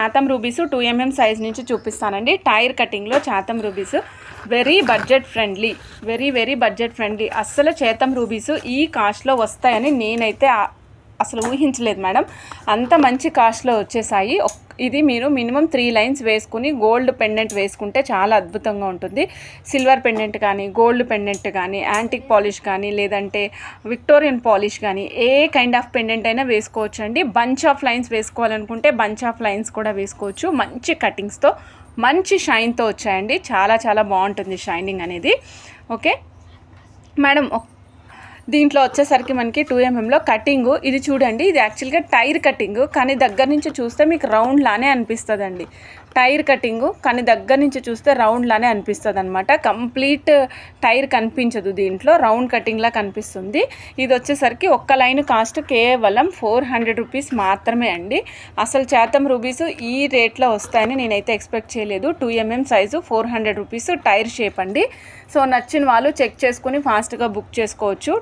చాతం rubies 2 mm size నుంచి చూపిస్తానండి. Tyre కటింగ్లో చాతం rubies very budget friendly, very budget friendly. అస్సలు చాతం రూబీస్ ఈ కాస్ట్లో వస్తాయని నేనైతే అసలు ఊహించలేదు మేడం. అంత మంచి కాస్ట్లో వచ్చేసాయి. ఇది మీరు మినిమం 3 లైన్స్ వేసుకుని గోల్డ్ పెండెంట్ వేసుకుంటే చాలా అద్భుతంగా ఉంటుంది. సిల్వర్ పెండెంట్ కానీ, గోల్డ్ పెండెంట్ కానీ, యాంటిక్ పాలిష్ కానీ, లేదంటే విక్టోరియన్ పాలిష్ కానీ, ఏ కైండ్ ఆఫ్ పెండెంట్ అయినా వేసుకోవచ్చు అండి. బంచ్ ఆఫ్ లైన్స్ వేసుకోవాలనుకుంటే బంచ్ ఆఫ్ లైన్స్ కూడా వేసుకోవచ్చు. మంచి కటింగ్స్తో, మంచి షైన్తో వచ్చాయండి. చాలా బాగుంటుంది షైనింగ్ అనేది. ఓకే మేడం, దీంట్లో వచ్చేసరికి మనకి 2 mmలో కటింగు ఇది చూడండి. ఇది యాక్చువల్గా టైర్ కటింగు, కానీ దగ్గర నుంచి చూస్తే మీకు రౌండ్ లానే అనిపిస్తుందండి. టైర్ కటింగు కానీ దగ్గర నుంచి చూస్తే రౌండ్ లానే అనిపిస్తుంది అనమాట. కంప్లీట్ టైర్ కనిపించదు, దీంట్లో రౌండ్ కటింగ్లా కనిపిస్తుంది. ఇది వచ్చేసరికి ఒక్క లైన్ కాస్ట్ కేవలం 400 రూపీస్ మాత్రమే అండి. అసలు చాతం రూబీస్ ఈ రేట్లో వస్తాయని నేనైతే ఎక్స్పెక్ట్ చేయలేదు. 2 mm size 400 rupees tyre shape అండి. సో నచ్చిన వాళ్ళు చెక్ చేసుకుని ఫాస్ట్గా బుక్ చేసుకోవచ్చు.